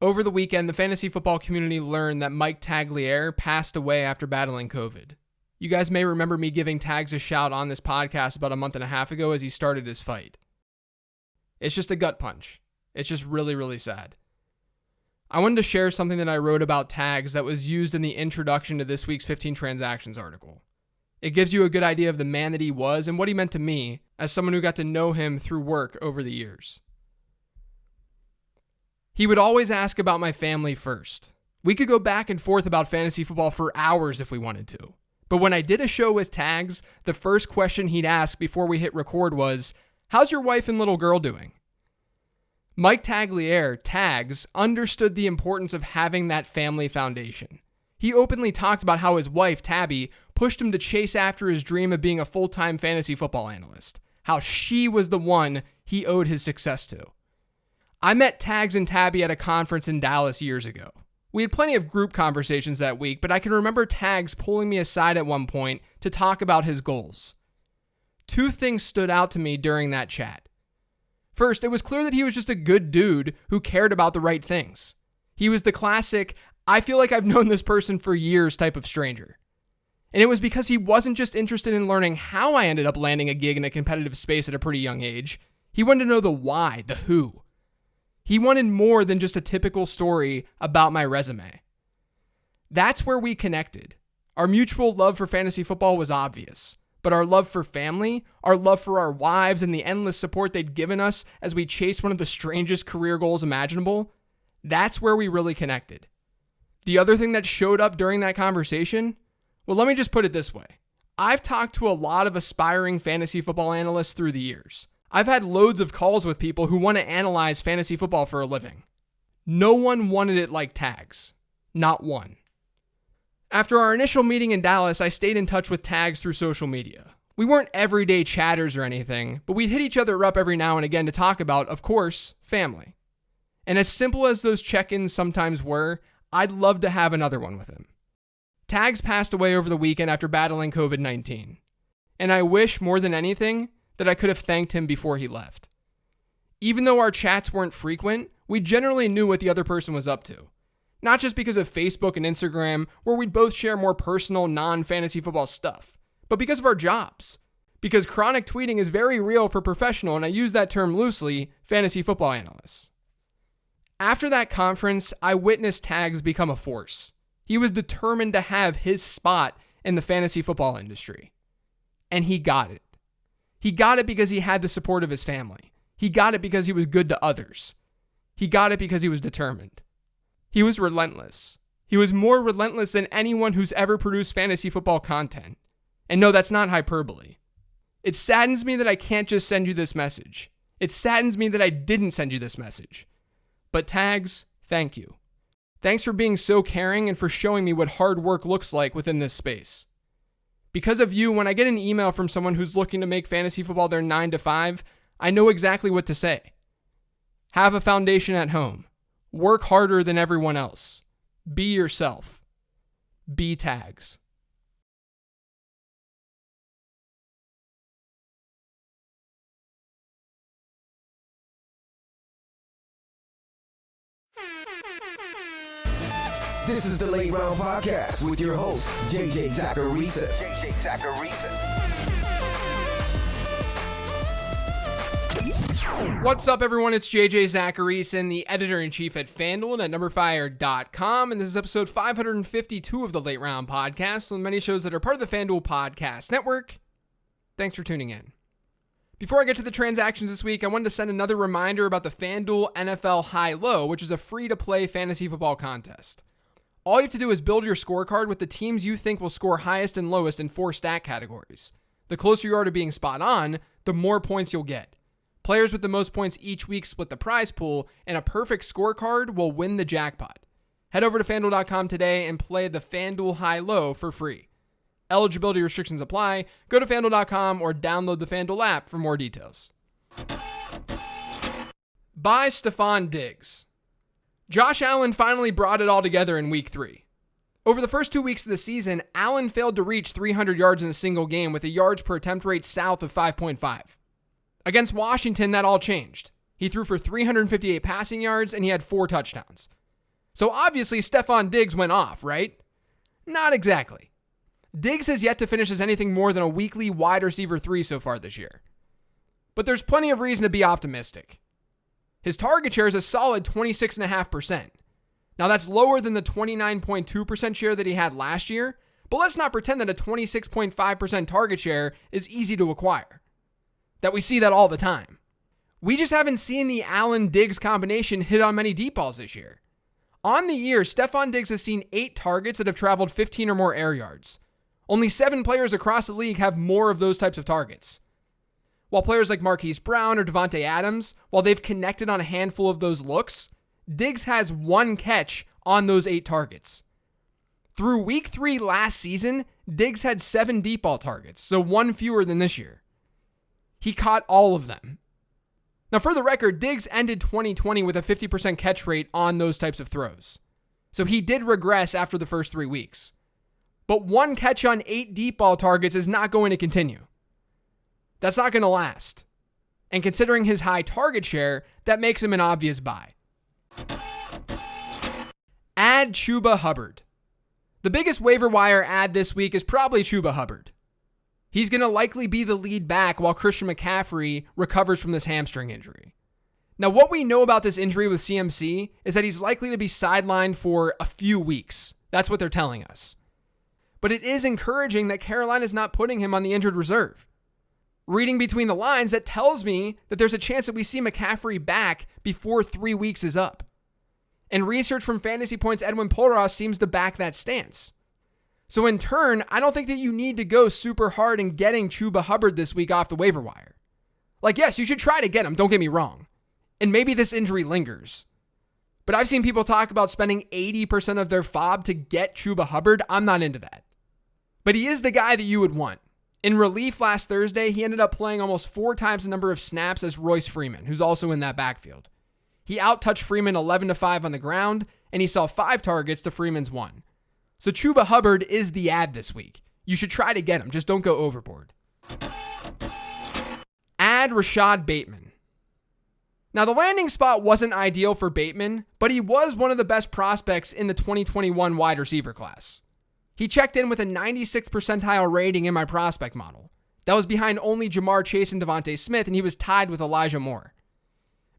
Over the weekend, the fantasy football community learned that Mike Tagliere passed away after battling COVID. You guys may remember me giving Tags a shout on this podcast about a month and a half ago as he started his fight. It's just a gut punch. It's just really, really sad. I wanted to share something that I wrote about Tags that was used in the introduction to this week's 15 Transactions article. It gives you a good idea of the man that he was and what he meant to me as someone who got to know him through work over the years. He would always ask about my family first. We could go back and forth about fantasy football for hours if we wanted to. But when I did a show with Tags, the first question he'd ask before we hit record was, "How's your wife and little girl doing?" Mike Tagliere, Tags, understood the importance of having that family foundation. He openly talked about how his wife, Tabby, pushed him to chase after his dream of being a full-time fantasy football analyst, how she was the one he owed his success to. I met Tags and Tabby at a conference in Dallas years ago. We had plenty of group conversations that week, but I can remember Tags pulling me aside at one point to talk about his goals. Two things stood out to me during that chat. First, it was clear that he was just a good dude who cared about the right things. He was the classic, I feel like I've known this person for years type of stranger. And it was because he wasn't just interested in learning how I ended up landing a gig in a competitive space at a pretty young age. He wanted to know the why, the who. He wanted more than just a typical story about my resume. That's where we connected. Our mutual love for fantasy football was obvious, but our love for family, our love for our wives, and the endless support they'd given us as we chased one of the strangest career goals imaginable, that's where we really connected. The other thing that showed up during that conversation, well, let me just put it this way. I've talked to a lot of aspiring fantasy football analysts through the years. I've had loads of calls with people who want to analyze fantasy football for a living. No one wanted it like Tags. Not one. After our initial meeting in Dallas, I stayed in touch with Tags through social media. We weren't everyday chatters or anything, but we'd hit each other up every now and again to talk about, of course, family. And as simple as those check-ins sometimes were, I'd love to have another one with him. Tags passed away over the weekend after battling COVID-19. And I wish more than anything that I could have thanked him before he left. Even though our chats weren't frequent, we generally knew what the other person was up to. Not just because of Facebook and Instagram, where we'd both share more personal, non-fantasy football stuff, but because of our jobs. Because chronic tweeting is very real for professional, and I use that term loosely, fantasy football analysts. After that conference, I witnessed Tags become a force. He was determined to have his spot in the fantasy football industry. And he got it. He got it because he had the support of his family. He got it because he was good to others. He got it because he was determined. He was relentless. He was more relentless than anyone who's ever produced fantasy football content. And no, that's not hyperbole. It saddens me that I can't just send you this message. It saddens me that I didn't send you this message. But Tags, thank you. Thanks for being so caring and for showing me what hard work looks like within this space. Because of you, when I get an email from someone who's looking to make fantasy football their 9 to 5, I know exactly what to say. Have a foundation at home. Work harder than everyone else. Be yourself. Be Tags. This is the Late Round Podcast with your host, JJ Zacharisa. What's up, everyone? It's JJ Zacharisa, the editor-in-chief at FanDuel and at numberfire.com, and this is episode 552 of the Late Round Podcast, one of many shows that are part of the FanDuel Podcast Network. Thanks for tuning in. Before I get to the transactions this week, I wanted to send another reminder about the FanDuel NFL High-Low, which is a free-to-play fantasy football contest. All you have to do is build your scorecard with the teams you think will score highest and lowest in 4 stat categories. The closer you are to being spot on, the more points you'll get. Players with the most points each week split the prize pool, and a perfect scorecard will win the jackpot. Head over to FanDuel.com today and play the FanDuel High-Low for free. Eligibility restrictions apply. Go to FanDuel.com or download the FanDuel app for more details. By Stefon Diggs. Josh Allen finally brought it all together in Week 3. Over the first 2 weeks of the season, Allen failed to reach 300 yards in a single game with a yards per attempt rate south of 5.5. Against Washington, that all changed. He threw for 358 passing yards and he had 4 touchdowns. So obviously Stefon Diggs went off, right? Not exactly. Diggs has yet to finish as anything more than a weekly wide receiver 3 so far this year. But there's plenty of reason to be optimistic. His target share is a solid 26.5%. Now that's lower than the 29.2% share that he had last year, but let's not pretend that a 26.5% target share is easy to acquire. That we see that all the time. We just haven't seen the Allen-Diggs combination hit on many deep balls this year. On the year, Stefon Diggs has seen 8 targets that have traveled 15 or more air yards. Only 7 players across the league have more of those types of targets. While players like Marquise Brown or Devontae Adams, while they've connected on a handful of those looks, Diggs has 1 catch on those 8 targets. Through week 3 last season, Diggs had 7 deep ball targets, so 1 fewer than this year. He caught all of them. Now, for the record, Diggs ended 2020 with a 50% catch rate on those types of throws. So he did regress after the first 3 weeks. But 1 catch on 8 deep ball targets is not going to continue. That's not going to last. And considering his high target share, that makes him an obvious buy. Add Chuba Hubbard. The biggest waiver wire add this week is probably Chuba Hubbard. He's going to likely be the lead back while Christian McCaffrey recovers from this hamstring injury. Now, what we know about this injury with CMC is that he's likely to be sidelined for a few weeks. That's what they're telling us. But it is encouraging that Carolina is not putting him on the injured reserve. Reading between the lines, that tells me that there's a chance that we see McCaffrey back before 3 weeks is up. And research from Fantasy Points' Edwin Polros seems to back that stance. So in turn, I don't think that you need to go super hard in getting Chuba Hubbard this week off the waiver wire. Like, yes, you should try to get him, don't get me wrong. And maybe this injury lingers. But I've seen people talk about spending 80% of their FOB to get Chuba Hubbard. I'm not into that. But he is the guy that you would want. In relief last Thursday, he ended up playing almost 4 times the number of snaps as Royce Freeman, who's also in that backfield. He out-touched Freeman 11-5 on the ground, and he saw 5 targets to Freeman's 1. So Chuba Hubbard is the add this week. You should try to get him, just don't go overboard. Add Rashad Bateman. Now, the landing spot wasn't ideal for Bateman, but he was one of the best prospects in the 2021 wide receiver class. He checked in with a 96th percentile rating in my prospect model. That was behind only Jamar Chase and Devontae Smith, and he was tied with Elijah Moore.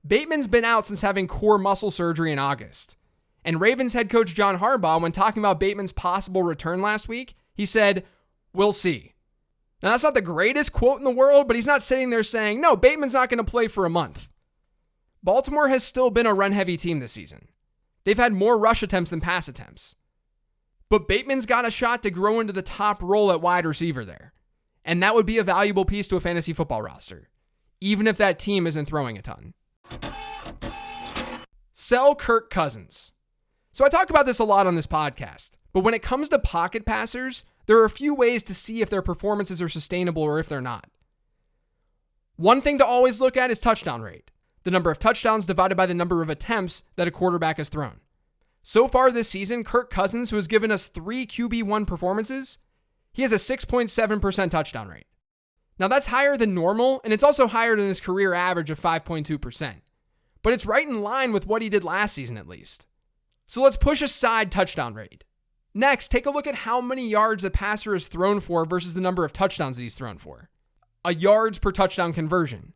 Bateman's been out since having core muscle surgery in August. And Ravens head coach John Harbaugh, when talking about Bateman's possible return last week, he said, "We'll see." Now, that's not the greatest quote in the world, but he's not sitting there saying, no, Bateman's not going to play for a month. Baltimore has still been a run-heavy team this season. They've had more rush attempts than pass attempts. But Bateman's got a shot to grow into the top role at wide receiver there. And that would be a valuable piece to a fantasy football roster, even if that team isn't throwing a ton. Sell Kirk Cousins. So I talk about this a lot on this podcast, but when it comes to pocket passers, there are a few ways to see if their performances are sustainable or if they're not. One thing to always look at is touchdown rate, the number of touchdowns divided by the number of attempts that a quarterback has thrown. So far this season, Kirk Cousins, who has given us 3 QB1 performances, he has a 6.7% touchdown rate. Now that's higher than normal, and it's also higher than his career average of 5.2%. But it's right in line with what he did last season at least. So let's push aside touchdown rate. Next, take a look at how many yards a passer has thrown for versus the number of touchdowns that he's thrown for. A yards per touchdown conversion.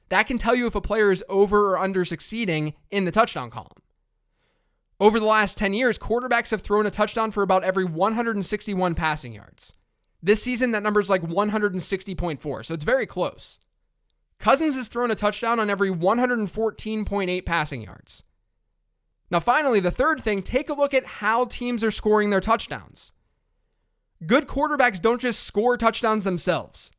That can tell you if a player is over or under succeeding in the touchdown column. Over the last 10 years, quarterbacks have thrown a touchdown for about every 161 passing yards. This season, that number is like 160.4, so it's very close. Cousins has thrown a touchdown on every 114.8 passing yards. Now, finally, the third thing, take a look at how teams are scoring their touchdowns. Good quarterbacks don't just score touchdowns themselves.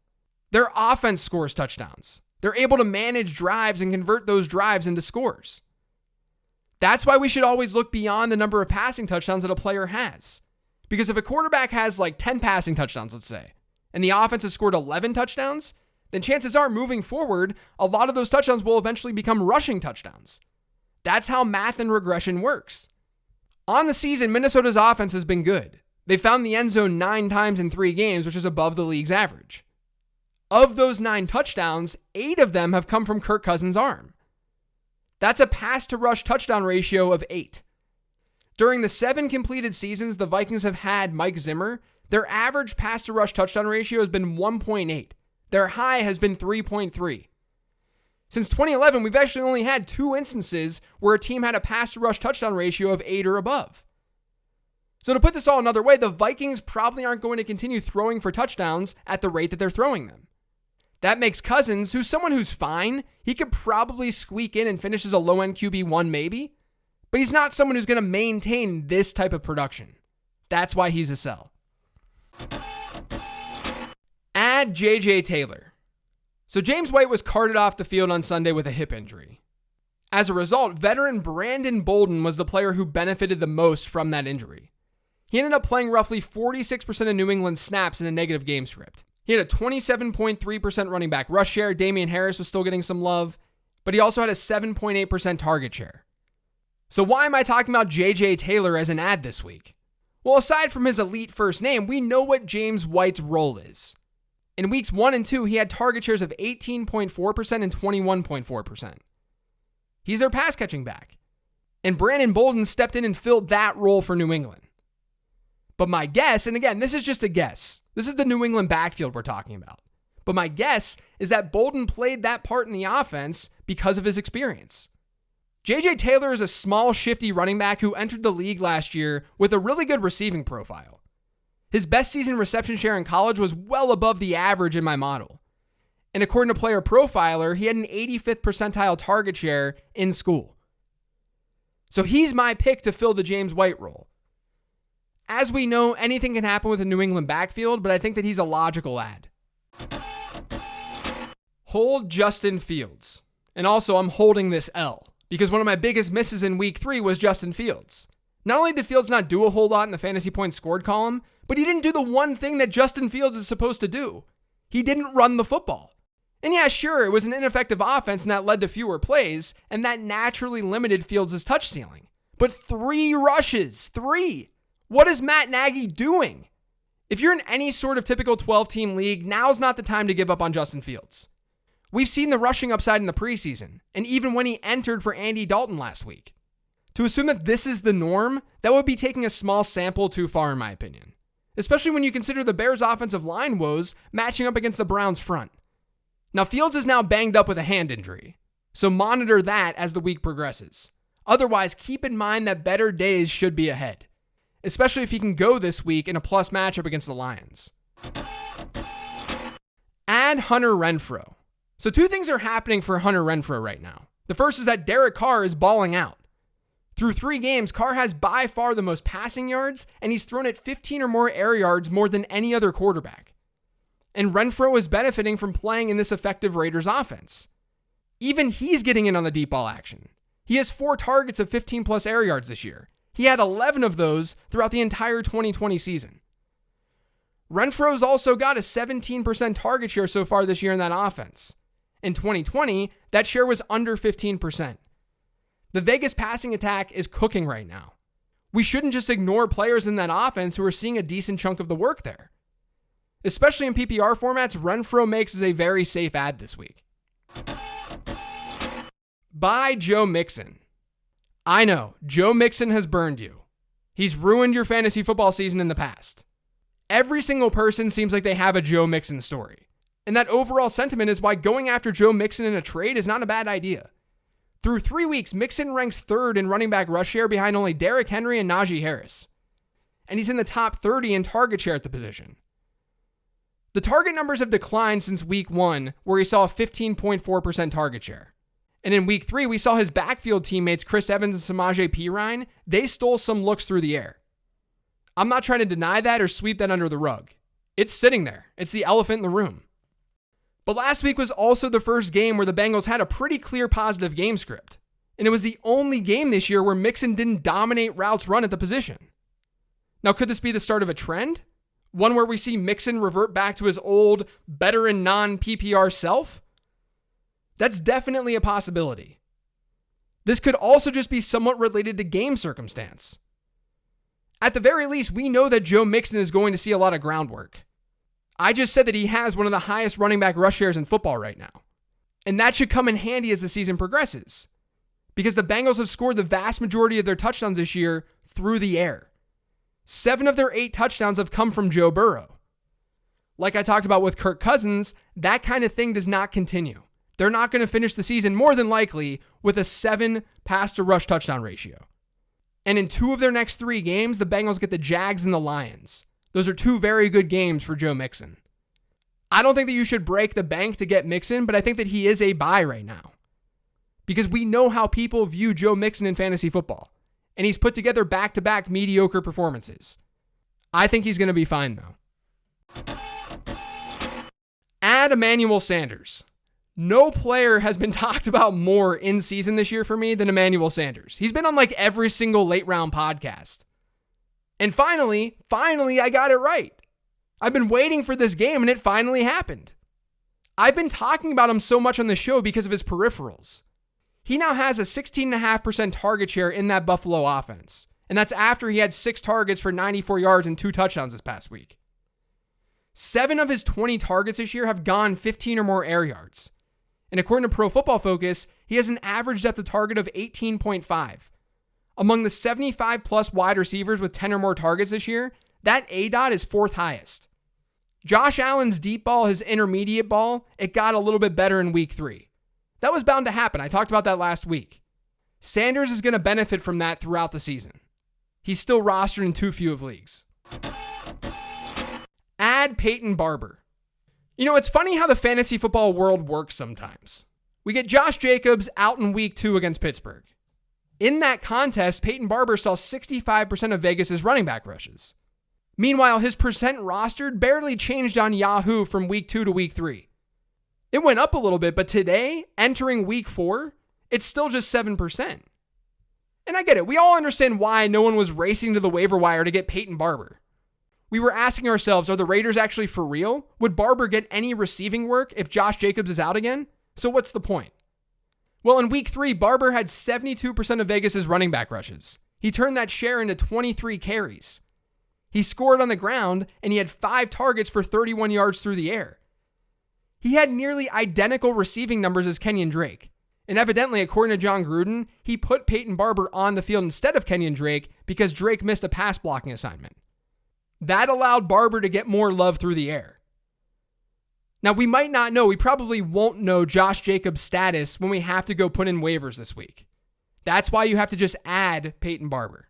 Their offense scores touchdowns. They're able to manage drives and convert those drives into scores. That's why we should always look beyond the number of passing touchdowns that a player has. Because if a quarterback has like 10 passing touchdowns, let's say, and the offense has scored 11 touchdowns, then chances are moving forward, a lot of those touchdowns will eventually become rushing touchdowns. That's how math and regression works. On the season, Minnesota's offense has been good. They found the end zone 9 times in 3 games, which is above the league's average. Of those 9 touchdowns, 8 of them have come from Kirk Cousins' arm. That's a pass to rush touchdown ratio of 8. During the 7 completed seasons the Vikings have had Mike Zimmer, their average pass-to-rush touchdown ratio has been 1.8. Their high has been 3.3. Since 2011, we've actually only had 2 instances where a team had a pass-to-rush touchdown ratio of 8 or above. So to put this all another way, the Vikings probably aren't going to continue throwing for touchdowns at the rate that they're throwing them. That makes Cousins, who's someone who's fine, he could probably squeak in and finish as a low-end QB1 maybe, but he's not someone who's going to maintain this type of production. That's why he's a sell. Add J.J. Taylor. So James White was carted off the field on Sunday with a hip injury. As a result, veteran Brandon Bolden was the player who benefited the most from that injury. He ended up playing roughly 46% of New England's snaps in a negative game script. He had a 27.3% running back rush share. Damian Harris was still getting some love, but he also had a 7.8% target share. So why am I talking about J.J. Taylor as an ad this week? Well, aside from his elite first name, we know what James White's role is. In weeks 1 and 2, he had target shares of 18.4% and 21.4%. He's their pass catching back. And Brandon Bolden stepped in and filled that role for New England. But my guess, and again, this is just a guess. This is the New England backfield we're talking about. But my guess is that Bolden played that part in the offense because of his experience. J.J. Taylor is a small, shifty running back who entered the league last year with a really good receiving profile. His best season reception share in college was well above the average in my model. And according to Player Profiler, he had an 85th percentile target share in school. So he's my pick to fill the James White role. As we know, anything can happen with a New England backfield, but I think that he's a logical ad. Hold Justin Fields. And also, I'm holding this L, because one of my biggest misses in week 3 was Justin Fields. Not only did Fields not do a whole lot in the fantasy points scored column, but he didn't do the one thing that Justin Fields is supposed to do. He didn't run the football. And yeah, sure, it was an ineffective offense and that led to fewer plays, and that naturally limited Fields' touch ceiling. But 3 rushes, 3! What is Matt Nagy doing? If you're in any sort of typical 12-team league, now's not the time to give up on Justin Fields. We've seen the rushing upside in the preseason, and even when he entered for Andy Dalton last week. To assume that this is the norm, that would be taking a small sample too far in my opinion. Especially when you consider the Bears' offensive line woes matching up against the Browns' front. Now Fields is now banged up with a hand injury, so monitor that as the week progresses. Otherwise, keep in mind that better days should be ahead. Especially if he can go this week in a plus matchup against the Lions. Add Hunter Renfrow. So 2 things are happening for Hunter Renfrow right now. The first is that Derek Carr is balling out. Through 3 games, Carr has by far the most passing yards, and he's thrown it 15 or more air yards more than any other quarterback. And Renfrow is benefiting from playing in this effective Raiders offense. Even he's getting in on the deep ball action. He has 4 targets of 15 plus air yards this year. He had 11 of those throughout the entire 2020 season. Renfro's also got a 17% target share so far this year in that offense. In 2020, that share was under 15%. The Vegas passing attack is cooking right now. We shouldn't just ignore players in that offense who are seeing a decent chunk of the work there. Especially in PPR formats, Renfrow makes as a very safe ad this week. Buy Joe Mixon. I know, Joe Mixon has burned you. He's ruined your fantasy football season in the past. Every single person seems like they have a Joe Mixon story. And that overall sentiment is why going after Joe Mixon in a trade is not a bad idea. Through 3 weeks, Mixon ranks 3rd in running back rush share behind only Derrick Henry and Najee Harris. And he's in the top 30 in target share at the position. The target numbers have declined since week 1, where he saw a 15.4% target share. And in week 3, we saw his backfield teammates, Chris Evans and Samaje Perine, they stole some looks through the air. I'm not trying to deny that or sweep that under the rug. It's sitting there. It's the elephant in the room. But last week was also the first game where the Bengals had a pretty clear positive game script. And it was the only game this year where Mixon didn't dominate routes run at the position. Now, could this be the start of a trend? One where we see Mixon revert back to his old, better and non-PPR self? That's definitely a possibility. This could also just be somewhat related to game circumstance. At the very least, we know that Joe Mixon is going to see a lot of groundwork. I just said that he has one of the highest running back rush shares in football right now. And that should come in handy as the season progresses. because the Bengals have scored the vast majority of their touchdowns this year through the air. 7 of their 8 touchdowns have come from Joe Burrow. Like I talked about with Kirk Cousins, that kind of thing does not continue. They're not going to finish the season more than likely with a 7 pass-to-rush touchdown ratio. And in 2 of their next 3 games, the Bengals get the Jags and the Lions. Those are 2 very good games for Joe Mixon. I don't think that you should break the bank to get Mixon, but I think that he is a buy right now. Because we know how people view Joe Mixon in fantasy football. And he's put together back-to-back mediocre performances. I think he's going to be fine, though. Add Emmanuel Sanders. No player has been talked about more in season this year for me than Emmanuel Sanders. He's been on like every single late round podcast. And finally, I got it right. I've been waiting for this game and it finally happened. I've been talking about him so much on the show because of his peripherals. He now has a 16.5% target share in that Buffalo offense. And that's after he had 6 targets for 94 yards and 2 touchdowns this past week. 7 of his 20 targets this year have gone 15 or more air yards. And according to Pro Football Focus, he has an average depth of target of 18.5. Among the 75 plus wide receivers with 10 or more targets this year, that ADOT is 4th highest. Josh Allen's deep ball, his intermediate ball, it got a little bit better in week 3. That was bound to happen. I talked about that last week. Sanders is going to benefit from that throughout the season. He's still rostered in too few of leagues. Add Peyton Barber. You know, it's funny how the fantasy football world works sometimes. We get Josh Jacobs out in week 2 against Pittsburgh. In that contest, Peyton Barber saw 65% of Vegas's running back rushes. Meanwhile, his percent rostered barely changed on Yahoo from week 2 to week 3. It went up a little bit, but today, entering week 4, it's still just 7%. And I get it. We all understand why no one was racing to the waiver wire to get Peyton Barber. We were asking ourselves, are the Raiders actually for real? Would Barber get any receiving work if Josh Jacobs is out again? So what's the point? Well, in week 3, Barber had 72% of Vegas's running back rushes. He turned that share into 23 carries. He scored on the ground, and he had 5 targets for 31 yards through the air. He had nearly identical receiving numbers as Kenyon Drake. And evidently, according to John Gruden, he put Peyton Barber on the field instead of Kenyon Drake because Drake missed a pass blocking assignment. That allowed Barber to get more love through the air. Now, we might not know, we probably won't know Josh Jacobs' status when we have to go put in waivers this week. That's why you have to just add Peyton Barber.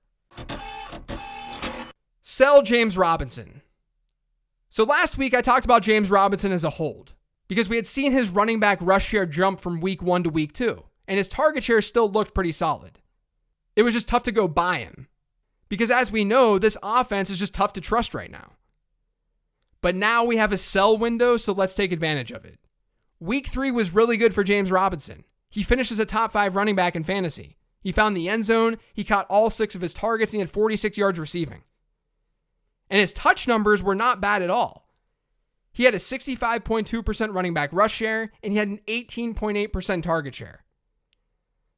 Sell James Robinson. So last week, I talked about James Robinson as a hold because we had seen his running back rush share jump from week 1 to week 2, and his target share still looked pretty solid. It was just tough to go buy him because, as we know, this offense is just tough to trust right now. But now we have a sell window, so let's take advantage of it. Week 3 was really good for James Robinson. He finished as a top 5 running back in fantasy. He found the end zone, he caught all 6 of his targets, and he had 46 yards receiving. And his touch numbers were not bad at all. He had a 65.2% running back rush share, and he had an 18.8% target share.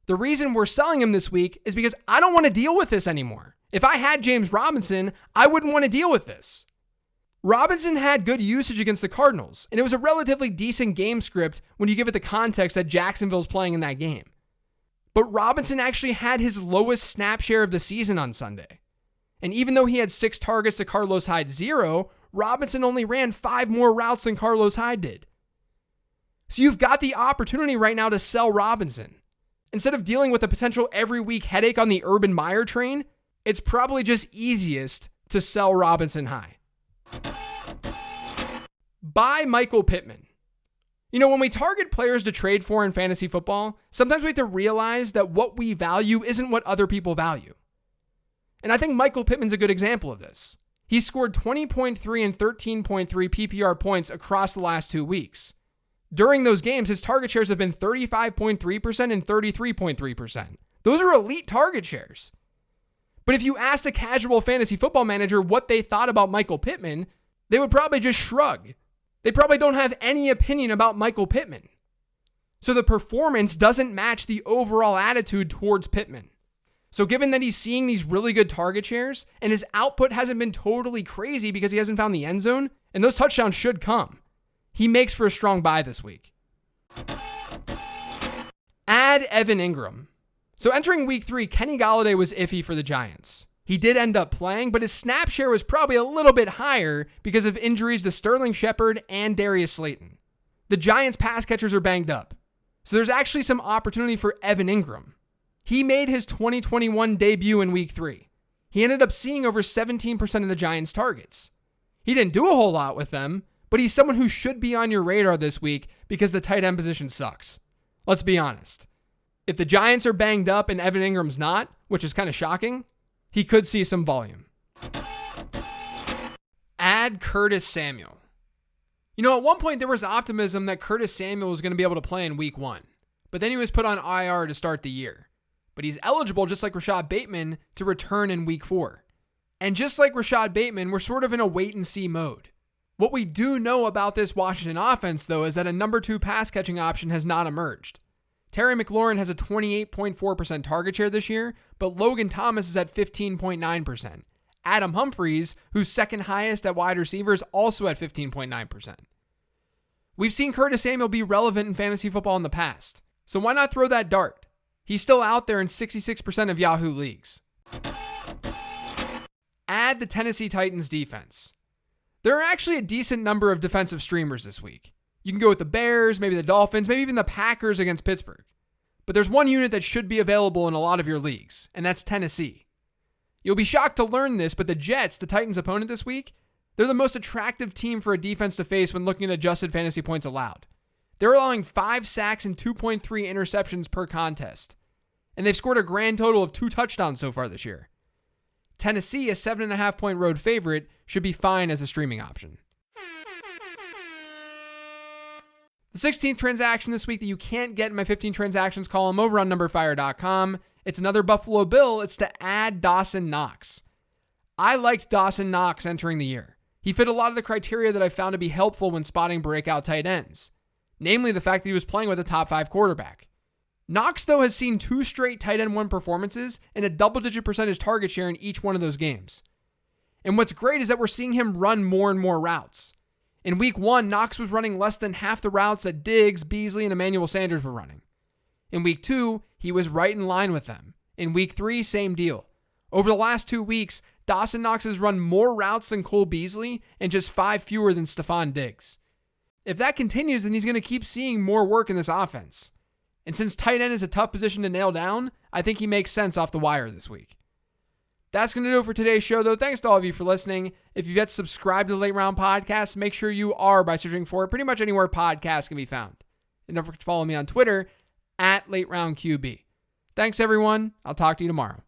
The reason we're selling him this week is because I don't want to deal with this anymore. If I had James Robinson, I wouldn't want to deal with this. Robinson had good usage against the Cardinals, and it was a relatively decent game script when you give it the context that Jacksonville's playing in that game. But Robinson actually had his lowest snap share of the season on Sunday. And even though he had 6 targets to Carlos Hyde's 0, Robinson only ran 5 more routes than Carlos Hyde did. So you've got the opportunity right now to sell Robinson. Instead of dealing with a potential every week headache on the Urban Meyer train, it's probably just easiest to sell Robinson high. Buy Michael Pittman. You know, when we target players to trade for in fantasy football, sometimes we have to realize that what we value isn't what other people value. And I think Michael Pittman's a good example of this. He scored 20.3 and 13.3 PPR points across the last 2 weeks. During those games, his target shares have been 35.3% and 33.3%. Those are elite target shares. But if you asked a casual fantasy football manager what they thought about Michael Pittman, they would probably just shrug. They probably don't have any opinion about Michael Pittman. So the performance doesn't match the overall attitude towards Pittman. So given that he's seeing these really good target shares and his output hasn't been totally crazy because he hasn't found the end zone, and those touchdowns should come, he makes for a strong buy this week. Add Evan Ingram. So entering week 3, Kenny Golladay was iffy for the Giants. He did end up playing, but his snap share was probably a little bit higher because of injuries to Sterling Shepard and Darius Slayton. The Giants' pass catchers are banged up, so there's actually some opportunity for Evan Ingram. He made his 2021 debut in week 3. He ended up seeing over 17% of the Giants' targets. He didn't do a whole lot with them, but he's someone who should be on your radar this week because the tight end position sucks. Let's be honest. If the Giants are banged up and Evan Ingram's not, which is kind of shocking, he could see some volume. Add Curtis Samuel. At one point there was optimism that Curtis Samuel was going to be able to play in week 1, but then he was put on IR to start the year. But he's eligible, just like Rashad Bateman, to return in week 4. And just like Rashad Bateman, we're sort of in a wait-and-see mode. What we do know about this Washington offense, though, is that a number 2 pass-catching option has not emerged. Terry McLaurin has a 28.4% target share this year, but Logan Thomas is at 15.9%. Adam Humphries, who's second highest at wide receiver, is also at 15.9%. We've seen Curtis Samuel be relevant in fantasy football in the past, so why not throw that dart? He's still out there in 66% of Yahoo leagues. Add the Tennessee Titans defense. There are actually a decent number of defensive streamers this week. You can go with the Bears, maybe the Dolphins, maybe even the Packers against Pittsburgh. But there's one unit that should be available in a lot of your leagues, and that's Tennessee. You'll be shocked to learn this, but the Jets, the Titans' opponent this week, they're the most attractive team for a defense to face when looking at adjusted fantasy points allowed. They're allowing 5 sacks and 2.3 interceptions per contest, and they've scored a grand total of 2 touchdowns so far this year. Tennessee, a 7.5-point road favorite, should be fine as a streaming option. The 16th transaction this week that you can't get in my 15 transactions column over on numberfire.com. It's another Buffalo Bill. It's to add Dawson Knox. I liked Dawson Knox entering the year. He fit a lot of the criteria that I found to be helpful when spotting breakout tight ends, namely the fact that he was playing with a top 5 quarterback. Knox, though, has seen 2 straight tight end 1 performances and a double-digit percentage target share in each one of those games. And what's great is that we're seeing him run more and more routes. In week 1, Knox was running less than half the routes that Diggs, Beasley, and Emmanuel Sanders were running. In week 2, he was right in line with them. In week 3, same deal. Over the last 2 weeks, Dawson Knox has run more routes than Cole Beasley and just 5 fewer than Stefon Diggs. If that continues, then he's going to keep seeing more work in this offense. And since tight end is a tough position to nail down, I think he makes sense off the wire this week. That's going to do it for today's show, though. Thanks to all of you for listening. If you've yet subscribed to the Late Round Podcast, make sure you are by searching for it pretty much anywhere podcasts can be found. And don't forget to follow me on Twitter @LateRoundQB. Thanks, everyone. I'll talk to you tomorrow.